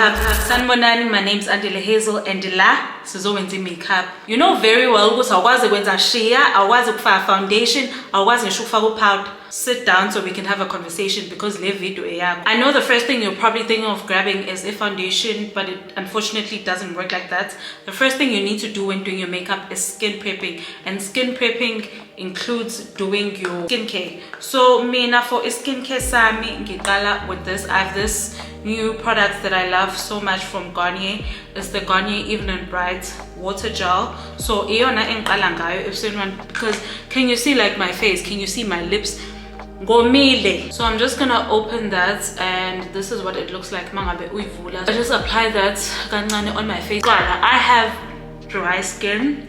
makeup. Sanibonani, my name's Andile Hazel and la sizowenza makeup. You know very well ukuthi awukwazi kwenza sheer, awukwazi kufaka foundation, awukwazi ngisho ukufaka powder. Sit down so we can have a conversation because le video eyakho. I know the first thing you're probably thinking of grabbing is a foundation, but it unfortunately doesn't work like that. The first thing you need to do when doing your makeup is skin prepping, and skin prepping includes doing your skincare. So mina for skincare sami ngiqala with this. I have this new product that I love so much from Garnier. It's the Garnier Even and Bright water gel. So iyona engiqala ngayo ebusweni wami, because can you see like my face? Can you see my lips? Gomile. So I'm just gonna open that, and this is what it looks like. Mangabe uyivula. I just apply that kancane on my face. I have dry skin.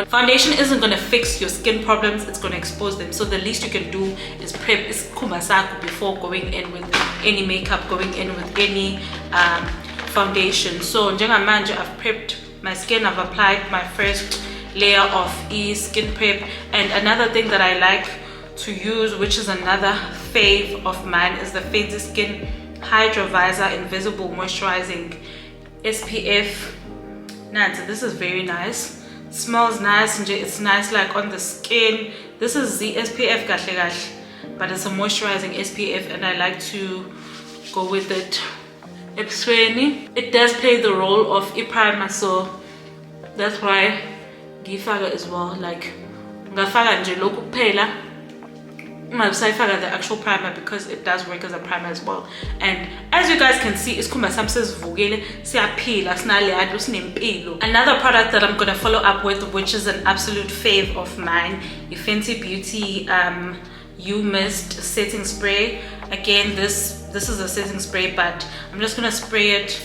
Foundation isn't gonna fix your skin problems, it's gonna expose them. So the least you can do is prep before going in with any makeup, going in with any foundation. So njengamanje I've prepped my skin, I've applied my first layer of skin prep. And another thing that I like to use, which is another fave of mine, is the Fancy Skin Hydra Visor Invisible Moisturizing SPF. Nancy, this is very nice. Smells nice and it's nice like on the skin. This is the SPF kahle kahle, but it's a moisturizing SPF and I like to go with it. It does play the role of a primer, so that's why ngifaka as well. Like ngafaka nje lokhu kuphela, ngayifaka the actual primer because it does work as a primer as well. And as you guys can see, isikhumba sami sesivukile, siyaphila, sinaliyadlo, sinempilo. Another product that I'm gonna follow up with, which is an absolute fave of mine, the Fenty Beauty You Mist setting spray. Again, this is a setting spray, but I'm just gonna spray it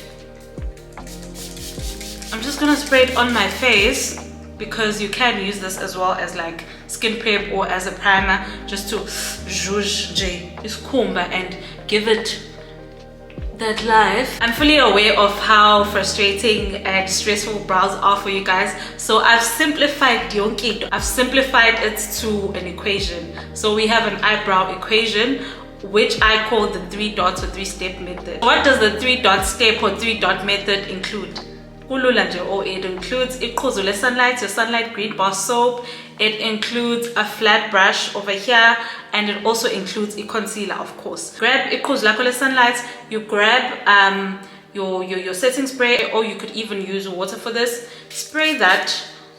on my face, because you can use this as well as like skin prep or as a primer, just to zhuzh isikhumba and give it that life. I'm fully aware of how frustrating and stressful brows are for you guys, so I've simplified I've simplified it to an equation. So we have an eyebrow equation, which I call the 3 dots or 3-step method. What does the 3-dot step or 3-dot method include? It includes iqhuzu sunlight, your sunlight green bar soap. It includes a flat brush over here, and it also includes a concealer, of course. Grab iqhuzu lakho sunlight, you grab your setting spray, or you could even use water for this. Spray that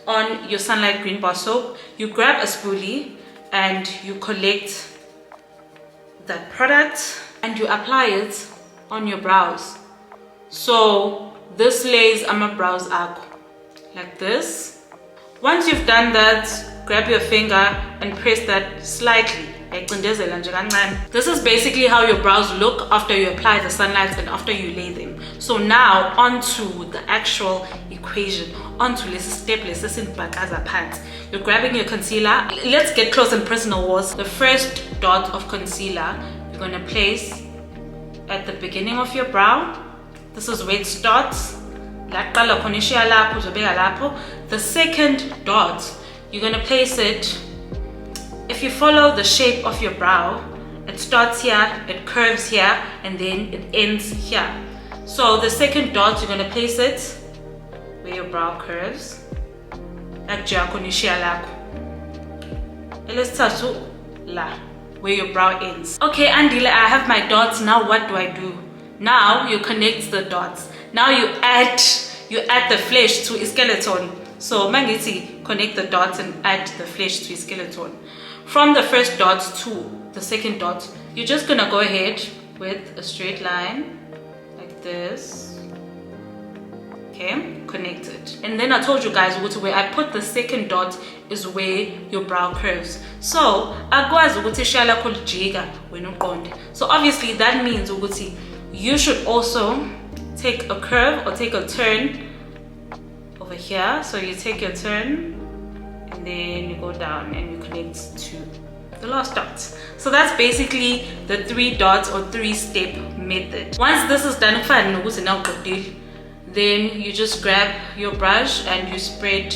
on your sunlight green bar soap. You grab a spoolie and you collect that product and you apply it on your brows. So this lays on my brows up like this. Once you've done that, grab your finger and press that slightly. This is basically how your brows look after you apply the sunlight and after you lay them. So now onto the actual equation, onto this step. You're grabbing your concealer. Let's get close and personal wars. The first dot of concealer you're going to place at the beginning of your brow. This is where it starts. The second dot, you're going to place it, if you follow the shape of your brow, it starts here, it curves here, and then it ends here. So the second dot, you're going to place it where your brow curves. Where your brow ends. Okay, Andile, I have my dots. Now what do I do? Now you connect the dots. Now you add the flesh to a skeleton. So mangiti, connect the dots and add the flesh to a skeleton. From the first dot to the second dot, you're just gonna go ahead with a straight line like this. Okay, connect it. And then I told you guys where I put the second dot is where your brow curves. So so obviously that means you should also take a curve or take a turn over here. So you take your turn and then you go down and you connect to the last dot. So that's basically the 3 dots or 3-step method. Once this is done, then you just grab your brush and you spread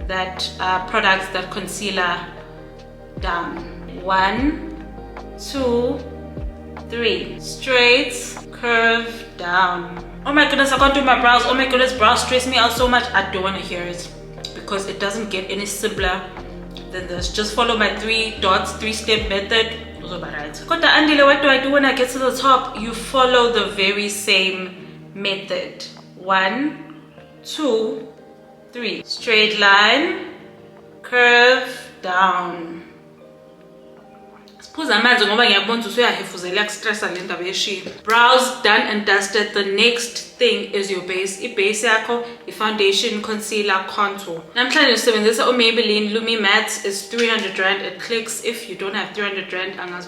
that product, that concealer down. 1, 2, 3. Straight, curve, down. Oh my goodness, I can't do my brows. Oh my goodness, brows stress me out so much. I don't want to hear it because it doesn't get any simpler than this. Just follow my 3 dots, 3-step method. Kota Andile, what do I do when I get to the top? You follow the very same method. 1, 2, 3. Straight line, curve, down. Brows done and dusted. The next thing is your base. Base yakho, foundation, concealer, contour. Namhlanje usebenzisa Maybelline Lumi Matte is 300 rand. It clicks. If you don't have 300 rand, I'm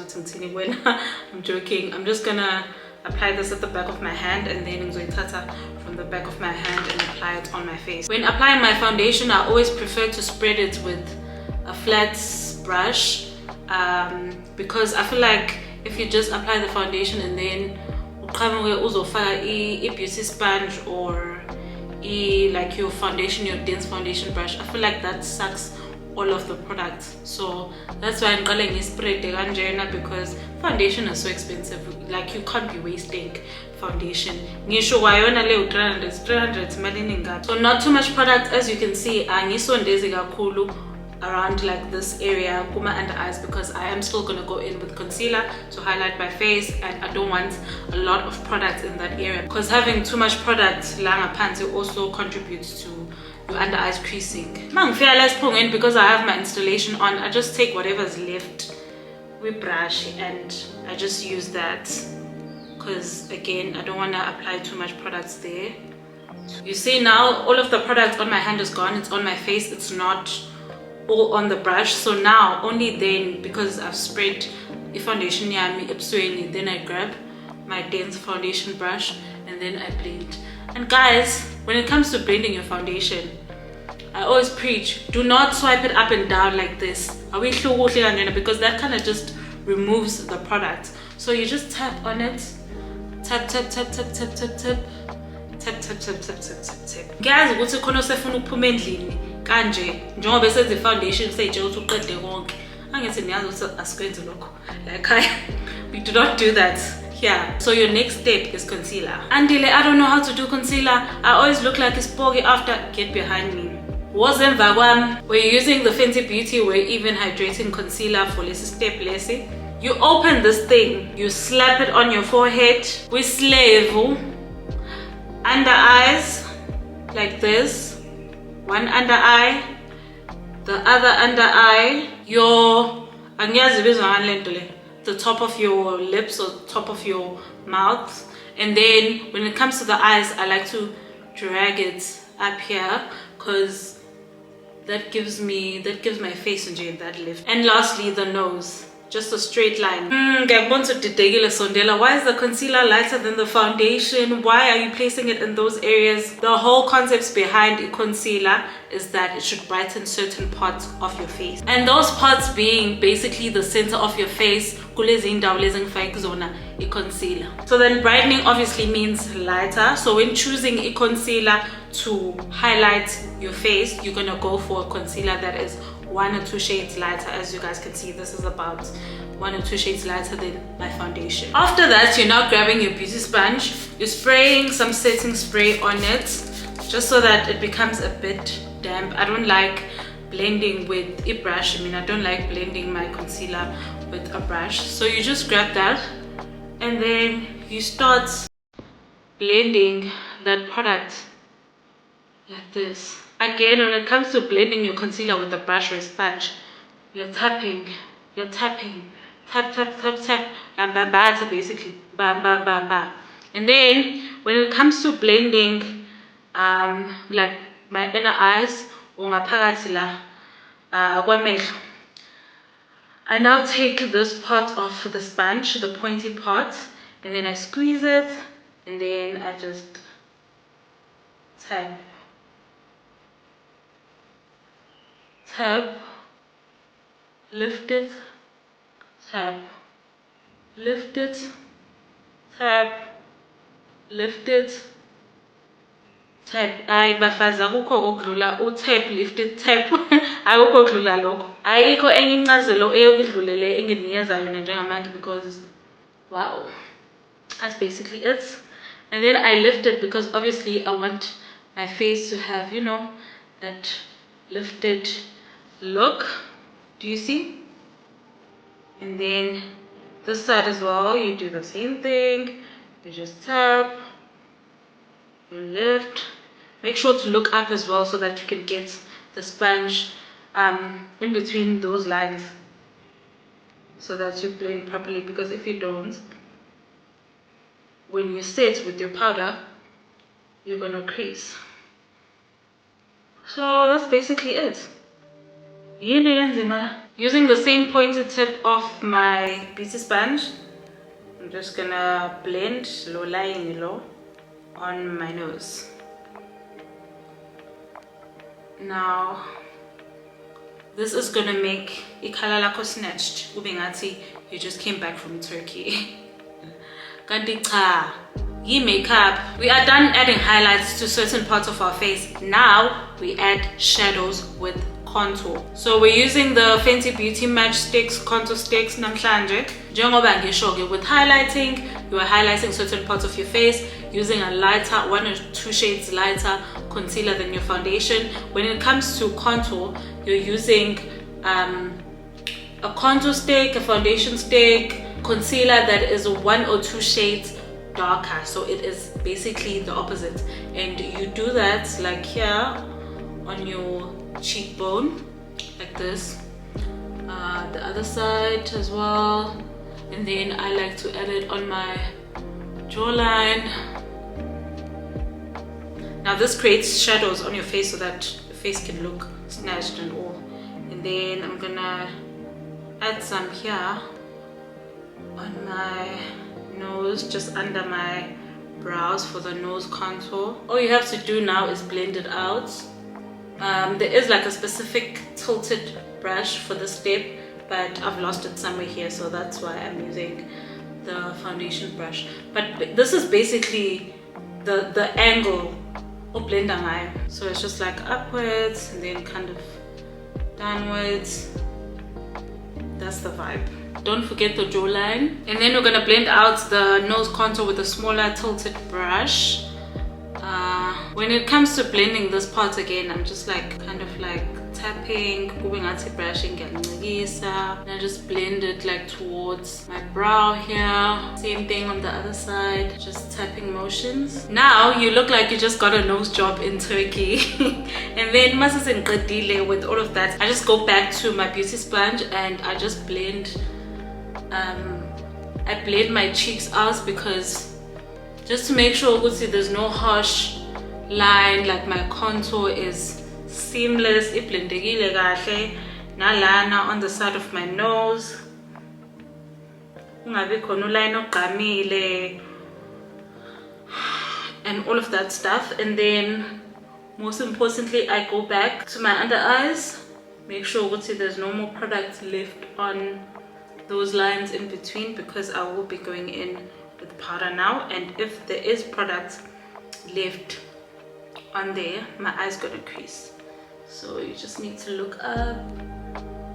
joking. I'm just gonna apply this at the back of my hand and then ngizoyithatha from the back of my hand and apply it on my face. When applying my foundation, I always prefer to spread it with a flat brush. Because I feel like if you just apply the foundation and then a beauty sponge or like your foundation, your dense foundation brush, I feel like that sucks all of the product. So that's why I'm calling it spread because foundation is so expensive. Like you can't be wasting foundation. So not too much product, as you can see. Around like this area, kuma under eyes, because I am still gonna go in with concealer to highlight my face, and I don't want a lot of product in that area because having too much product langa panty also contributes to your under eyes creasing. Because I have my installation on, I just take whatever's left with brush and I just use that because again I don't want to apply too much products there. You see now all of the product on my hand is gone. It's on my face, it's not all on the brush. So now only then, because I've spread the foundation then I grab my dense foundation brush and then I blend. And guys, when it comes to blending your foundation, I always preach, do not swipe it up and down like this because that kind of just removes the product. So you just tap on it, tap tap tap tap tap tap tap tap tap tap tap tap tap. Guys, ukuthi khona usefuna ukuphuma endlini kanje njengoba bese foundation sayije ukuthi uqede konke angithi niyazi ukuthi asikwenzi lokho. Like we do not do that here. So your next step is concealer. Andile, I don't know how to do concealer. I always look like a spoggy after. Get behind me. Wozemva kwami. We're using the Fenty Beauty We're Even Hydrating Concealer for lesi step lesi. You open this thing, you slap it on your forehead with slave under eyes like this. One under eye, the other under eye, the top of your lips or top of your mouth. And then when it comes to the eyes, I like to drag it up here because that gives my face and that lift. And lastly, the nose. Just a straight line. Why is the concealer lighter than the foundation? Why are you placing it in those areas? The whole concept behind a concealer is that it should brighten certain parts of your face. And those parts being basically the center of your face. A concealer. So then brightening obviously means lighter. So when choosing a concealer to highlight your face, you're gonna go for a concealer that is 1 or 2 shades lighter. As you guys can see, this is about 1 or 2 shades lighter than my foundation. After that, you're now grabbing your beauty sponge. You're spraying some setting spray on it just so that it becomes a bit damp. I don't like blending with a brush. I don't like blending my concealer with a brush. So you just grab that and then you start blending that product like this. Again, when it comes to blending your concealer with a brush or a sponge, you're tapping, tap, tap, tap, tap, bam, bam, bam, so basically, bam, bam, bam, bam. And then, when it comes to blending, like my inner eyes, or my la, I now take this part of the sponge, the pointy part, and then I squeeze it, and then I just tap. Tap, lift it, tap, lift it, tap, lift it, tap. Hayi bafazi akukho okudlula utap, lift it, tap. Akukho okudlula lokho. Ayikho enye incazelo eyokudlulele enginikezana njengamanje because wow, that's basically it. And then I lift it because obviously I want my face to have, you know, that lifted look. Do you see? And then this side as well, you do the same thing. You just tap, you lift. Make sure to look up as well so that you can get the sponge in between those lines so that you blend properly, because if you don't, when you set with your powder, you're gonna crease. So that's basically it. Using the same pointed tip of my beauty sponge, I'm just gonna blend low lying low on my nose. Now this is gonna make ikhala lakho snatched ube ngathi you just came back from Turkey. Kanti cha, makeup, we are done adding highlights to certain parts of our face. Now we add shadows with contour. So we're using the Fenty Beauty Match Sticks contour sticks namhlanje. Njengoba ngisho-ke, with highlighting, you are highlighting certain parts of your face using a lighter, 1 or 2 shades lighter concealer than your foundation. When it comes to contour, you're using a contour stick, a foundation stick, concealer that is 1 or 2 shades darker. So it is basically the opposite. And you do that like here on your cheekbone, like this. The other side as well. And then I like to add it on my jawline. Now this creates shadows on your face so that the face can look snatched and all. And then I'm gonna add some here on my nose, just under my brows for the nose contour. All you have to do now is blend it out. There is like a specific tilted brush for this step, but I've lost it somewhere here, so that's why I'm using the foundation brush. But this is basically the angle of blender ngayo. So it's just like upwards and then kind of downwards. That's the vibe. Don't forget the jawline. And then we're gonna blend out the nose contour with a smaller tilted brush. When it comes to blending this part again, I'm just like kind of like tapping, brushing, and I just blend it like towards my brow here. Same thing on the other side, just tapping motions. Now you look like you just got a nose job in Turkey. And then with all of that, I just go back to my beauty sponge and I just blend. I blend my cheeks out, because just to make sure there's no harsh line, like my contour is seamless, iblendekile kahle. Nalana on the side of my nose, ungabi khona uline ogqamile and all of that stuff. And then most importantly, I go back to my under eyes, make sure there's no more product left on those lines in between, because I will be going in with powder now, and if there is product left on there, my eye's gonna crease. So you just need to look up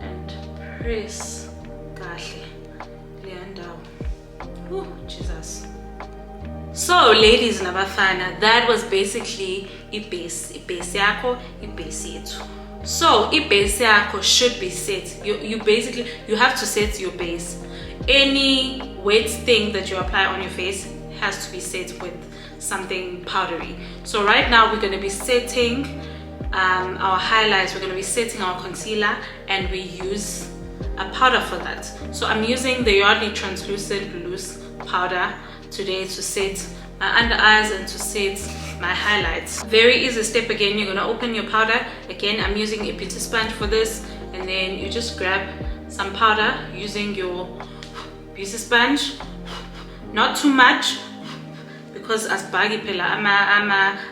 and press kahle down. Oh Jesus. So ladies nabafana, that was basically ibase yakho, ibase yethu. So ibase yakho should be set. You basically, you have to set your base. Any wet thing that you apply on your face has to be set with something powdery. So right now we're going to be setting our highlights, we're going to be setting our concealer, and we use a powder for that. So I'm using the Yardley translucent loose powder today to set my under eyes and to set my highlights. Very easy step. Again, you're going to open your powder. Again, I'm using a beauty sponge for this, and then you just grab some powder using your beauty sponge, not too much, because asbagi phela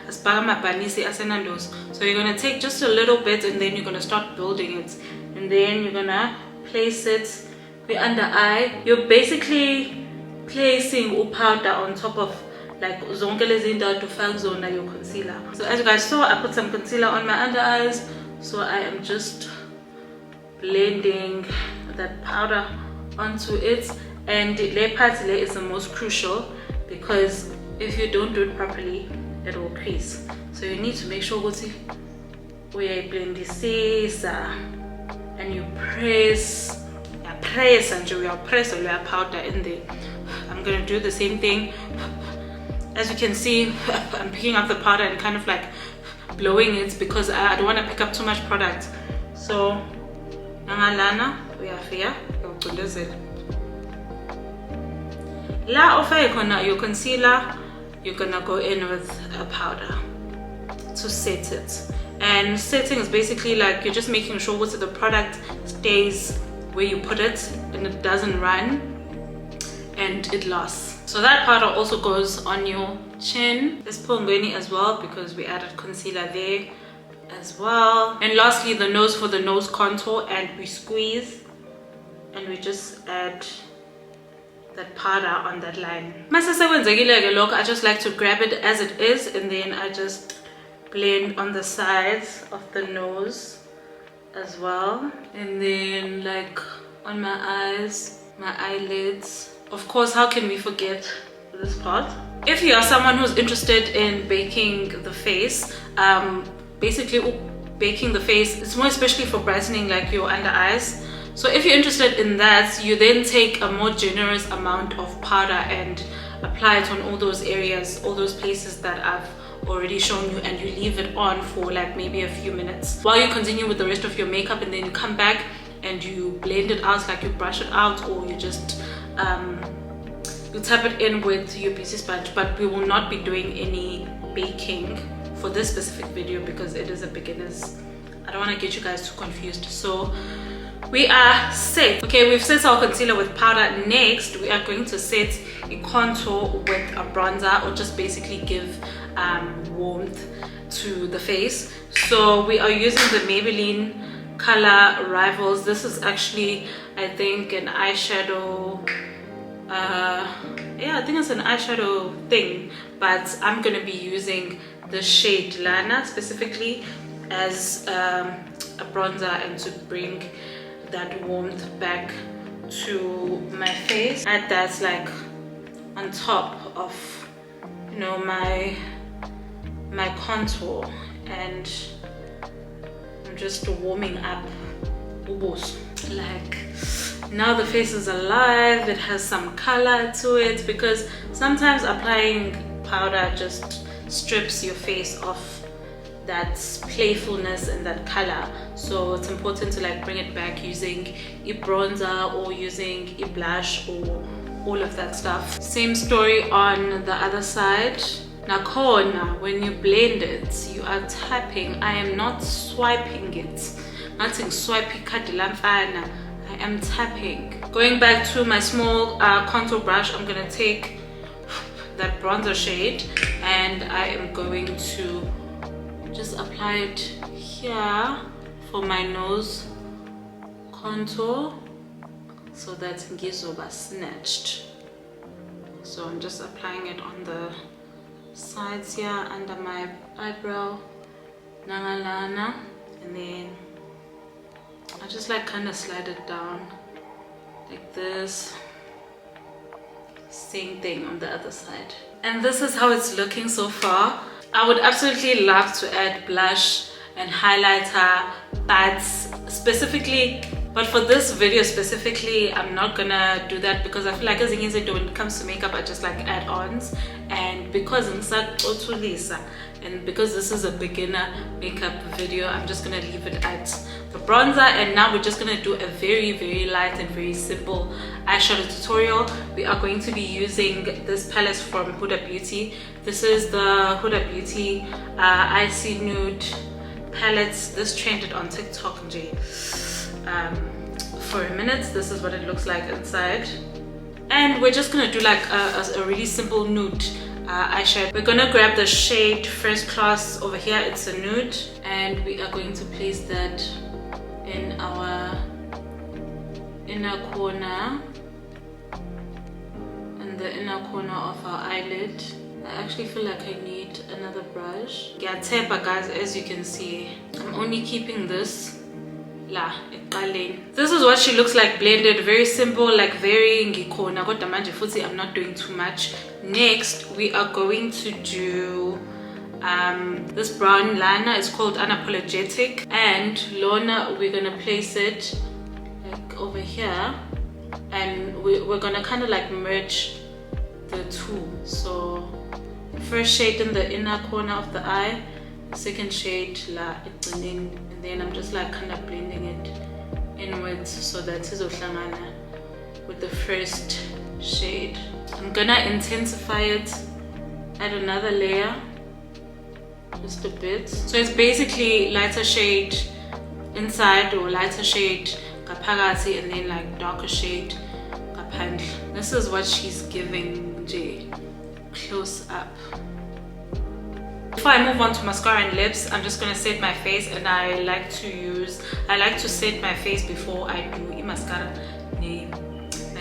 asbaga mabanisi asenandos. So you're going to take just a little bit, and then you're going to start building it, and then you're going to place it the under eye. You're basically placing powder on top of like zonke lezi ndawo tofaka zona your concealer. So as you guys saw, I put some concealer on my under eyes, so I am just blending that powder onto it. And the part is the most crucial, because if you don't do it properly, it will crease. So you need to make sure that you blend this and you press and you press all your powder in there. I'm gonna do the same thing. As you can see, I'm picking up the powder and kind of like blowing it because I don't want to pick up too much product. So nangalana uyafika uyaqondezela la ofake khona your concealer. You're gonna go in with a powder to set it, and setting is basically like you're just making sure that the product stays where you put it and it doesn't run and it lasts. So that powder also goes on your chin. This pongweni as well because we added concealer there as well. And lastly, the nose for the nose contour, and we squeeze and we just add that powder on that line. I just like to grab it as it is and then I just blend on the sides of the nose as well, and then like on my eyes, my eyelids. Of course, how can we forget this part? If you are someone who's interested in baking the face, basically baking the face, it's more especially for brightening like your under eyes. So if you're interested in that, you then take a more generous amount of powder and apply it on all those areas, all those places that I've already shown you, and you leave it on for like maybe a few minutes while you continue with the rest of your makeup, and then you come back and you blend it out, like you brush it out, or you just you tap it in with your beauty sponge. But we will not be doing any baking for this specific video because it is a beginner's. I don't want to get you guys too confused. So we are set. Okay, we've set our concealer with powder. Next, we are going to set a contour with a bronzer, or just basically give warmth to the face. So we are using the Maybelline color Rivals. This is actually, I think, an eyeshadow. Yeah, I think it's an eyeshadow thing, but I'm gonna be using the shade Lana specifically as a bronzer and to bring that warmth back to my face. Add that like on top of, you know, my contour, and I'm just warming up like now the face is alive. It has some color to it, because sometimes applying powder just strips your face of that playfulness and that color. So it's important to like bring it back using a bronzer or using a blush or all of that stuff. Same story on the other side. Nakhona, when you blend it, you are tapping. I am not swiping it. Nothing swipey kadilamfana. I am tapping. Going back to my small contour brush, I'm gonna take that bronzer shade and I am going to just apply it here for my nose contour so that ngizoba snatched. So I'm just applying it on the sides here under my eyebrow, nangalana, and then I just like kind of slide it down like this. Same thing on the other side. And this is how it's looking so far. I would absolutely love to add blush and highlighter, but for this video specifically, I'm not gonna do that because I feel like as when it comes to makeup, I just like add-ons, and because this is a beginner makeup video, I'm just gonna leave it at the bronzer. And now we're just gonna do a very light and very simple eyeshadow tutorial. We are going to be using this palette from Huda Beauty. This is the Huda Beauty Icy Nude palette. This trended on TikTok for a minute. This is what it looks like inside, and we're just gonna do like a really simple nude eyeshadow. We're gonna grab the shade First Class over here. It's a nude, and we are going to place that in our inner corner, in the inner corner of our eyelid. I actually feel like I need another brush. Yeah, taper guys, as you can see, I'm only keeping this la ekuqaleni. This is what she looks like blended. Very simple, like very ngikhona kodwa manje futhi I'm not doing too much. Next we are going to do this brown liner. Is called Unapologetic, and Lorna, we're gonna place it like over here, and we're gonna kind of like merge the two. So first shade in the inner corner of the eye, second shade la eqineni, and then I'm just like kind of blending it inwards so that izohlangana with the first shade. I'm gonna intensify it, add another layer, just a bit. So it's basically lighter shade inside or lighter shade ngaphakathi, and then like darker shade ngaphandle. This is what she's giving J close up. Before I move on to mascara and lips, I'm just gonna set my face, and I like to set my face before I do mascara my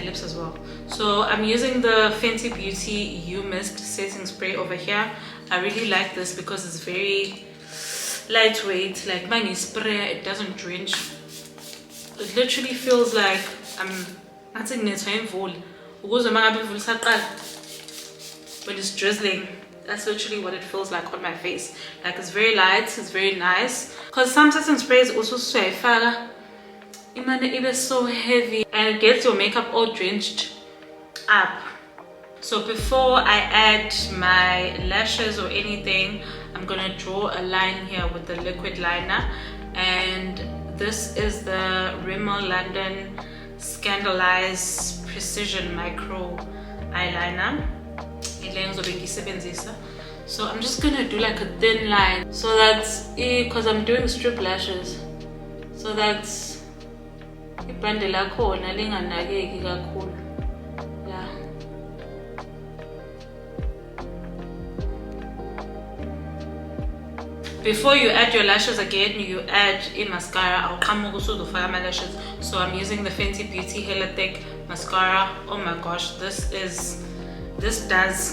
lips as well. So I'm using the Fenty Beauty You Mist setting spray over here. I really like this because it's very lightweight. Like my spray, it doesn't drench. It literally feels like I'm when it's drizzling. That's literally what it feels like on my face. Like it's very light, it's very nice. Because some setting sprays also swayfala. It is so heavy and it gets your makeup all drenched up. So before I add my lashes or anything, I'm gonna draw a line here with the liquid liner, and this is the Rimmel London Scandalize Precision Micro Eyeliner. So I'm just gonna do like a thin line, so that's because I'm doing strip lashes, so that's ibhande lakhona linganakeki kakhulu. Yeah. Before you add your lashes again, you add a mascara. Lashes. So I'm using the Fenty Beauty Hella Thick mascara. Oh my gosh, this does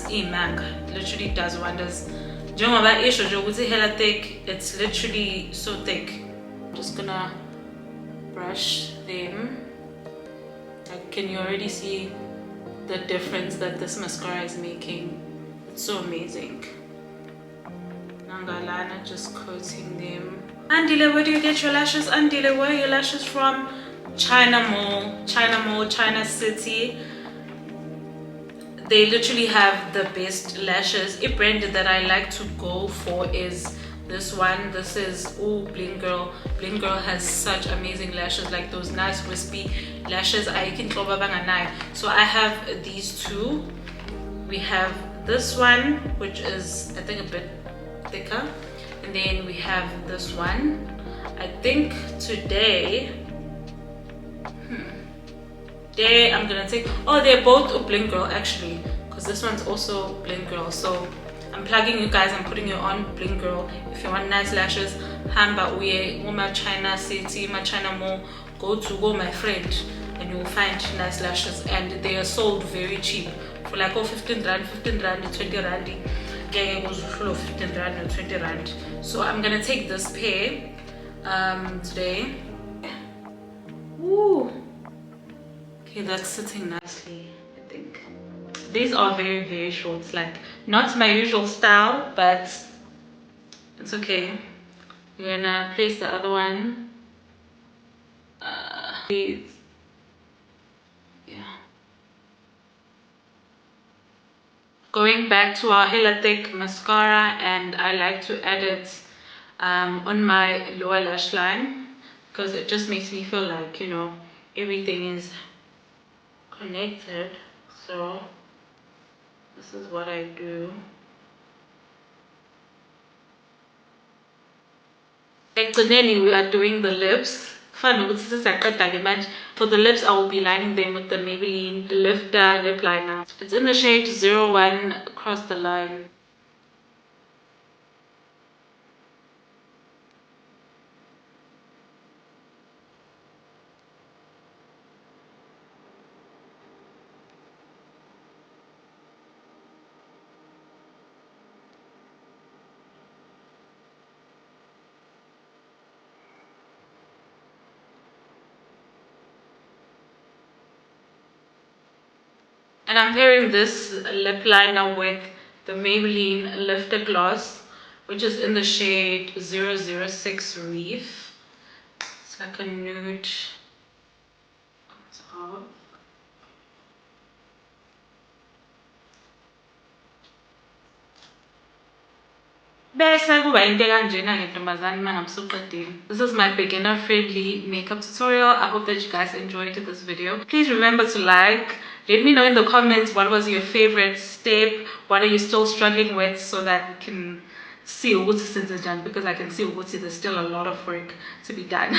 literally does wonders. Hella thick, it's literally so thick. I'm just gonna brush them. Like, can you already see the difference that this mascara is making? It's so amazing. Nangalana, just coating them. Andile, where do you get your lashes? Andile, where are your lashes from? China Mall, China City. They literally have the best lashes. A brand that I like to go for is this one. This is Bling Girl. Bling Girl has such amazing lashes, like those nice wispy lashes. I can So I have these two. We have this one, which is I think a bit thicker, and then we have this one. I think today I'm gonna take, they're both Bling Girl actually, because this one's also Bling Girl. So I'm plugging you guys, I'm putting you on Bling Girl. If you want nice lashes, hamba uye uma China City, ma China Mall, go my friend, and you will find nice lashes, and they are sold very cheap for like 15 rand, 20 rand. It goes full of 15 rand or 20 rand. So I'm gonna take this pair today. Woo. Okay, that's sitting nicely, I think. These are very, very short. It's like not my usual style, but it's okay. We're gonna place the other one. These. Yeah. Going back to our Hella Thick mascara, and I like to add it on my lower lash line because it just makes me feel like, everything is connected. So this is what I do. Externally, we are doing the lips. For the lips, I will be lining them with the Maybelline Lifter lip liner. It's in the shade 01 Across the Line. And I'm pairing this lip liner with the Maybelline Lifter Gloss, which is in the shade 006 Reef. It's like a nude. So, bese kuba into kanjena ke ntombazane mangabusuqedile. This is my beginner friendly makeup tutorial. I hope that you guys enjoyed this video. Please remember to like. Let me know in the comments what was your favorite step, what are you still struggling with, so that we can see ukuthi senze njani, because I can see ukuthi there's still a lot of work to be done.